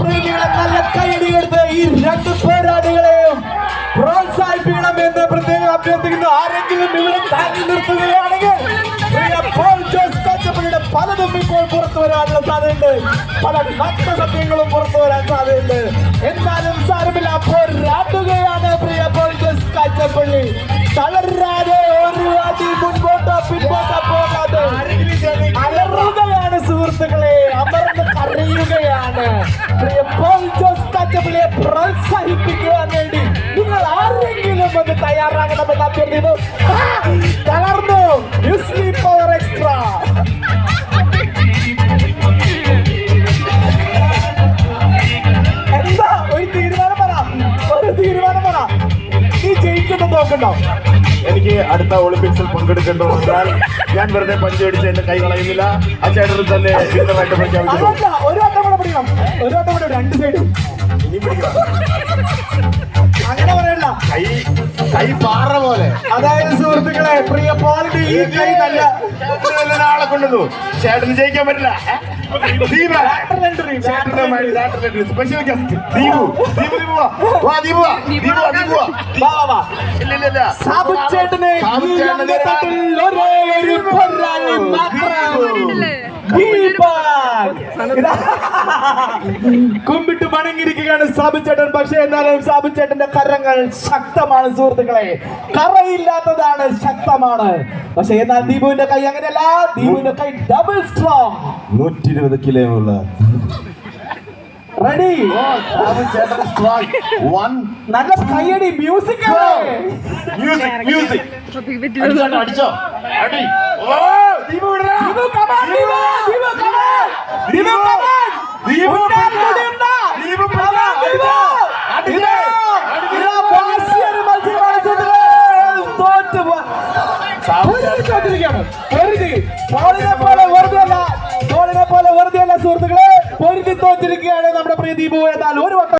പ്രേമികളെ നല്ല കൈയടിയെടുത്ത് ഈ രണ്ട് പോരാളികളെയും പ്രോത്സാഹിപ്പിക്കണമെന്ന് പ്രത്യേകം അഭ്യർത്ഥിക്കുന്നു. ആരെങ്കിലും ഇവിടെ താങ്ങി നിർത്തുകയാണെങ്കിൽ പലതും ഇപ്പോൾ പുറത്തു വരാനുള്ള സാധ്യതയുണ്ട്. പല നഗ്ന സത്യങ്ങളും പുറത്തു വരാൻ സാധ്യതയുണ്ട്. എന്നാലും സാരമില്ല, പോരാടുകയാണ് പ്രിയ പോൾജസ് കാച്ചപ്പള്ളി. തളരാതെ ഒരു അടി മുൻപോട്ടോ പിൻപോട്ടോ പോകാതെ അലറുകയാണ് സുഹൃത്തുക്കളെ, അമർന്ന് കരയുകയാണ്. പ്രിയ പോൾജസ് കാച്ചപ്പള്ളിയെ പ്രോത്സാഹിപ്പിക്കാൻ വേണ്ടി നിങ്ങൾ ആരെങ്കിലും ഒന്ന് തയ്യാറാകണമെന്ന് അഭ്യർത്ഥിക്കുന്നു. തളർന്നു പവർ എക്സ്ട്രാ. എന്താ ഒരു തീരുമാനം പറ, ഒരു തീരുമാനം പറ. നീ ജയിക്കുന്നു നോക്കണ്ടോ? എനിക്ക് അടുത്ത ഒളിമ്പിക്സിൽ പങ്കെടുക്കേണ്ടതുകൊണ്ടാൽ ഞാൻ വെറുതെ പഞ്ചടിച്ച് എന്റെ കൈ കളയുന്നില്ല. ആ ചേട്ടനിൽ തന്നെ വിന്നറായിട്ട് പ്രഖ്യാപിക്കുന്നു. ഒരു വട്ടം കൂടെ പിടിക്കണം, ഒരു വട്ടം കൂടെ രണ്ട് സൈഡും ഇനി പിടിക്കണം. അങ്ങനെ പറയണ്ട, കൈ പാറ പോലെ. അതായത് സുഹൃത്തുക്കളെ, പ്രിയ പോളിന്റെ ഈ കൈ നല്ല ആളെ കൊണ്ടുവന്നു. ചേട്ടന് ജയിക്കാൻ പറ്റില്ല. Special guest Deepu. സാബുച്ചേട്ടനെ കുമ്പിട്ട് വണങ്ങിയിരിക്കുകയാണ് സാബുച്ചേട്ടൻ. പക്ഷേ എന്നാലും സാബുച്ചേട്ടന്റെ കരങ്ങൾ ശക്തമാണ് സുഹൃത്തുക്കളെ, കറയില്ലാത്തതാണ്, ശക്തമാണ്. പക്ഷെ എന്നാൽ ദീപുവിന്റെ കൈ അങ്ങനെയല്ല, ദീപുവിന്റെ കൈ ഡബിൾ സ്ട്രോങ്, 120 കിലോയുള്ള. റെഡി? നല്ല കൈയടി. മ്യൂസിക് അടിച്ചോ. പോലെ വെറുതെയല്ല സുഹൃത്തുക്കളെ, പൊരുതി തോറ്റിരിക്കുകയാണ് നമ്മുടെ പ്രിയ ദീപു. എന്നാൽ ഒരു വട്ടം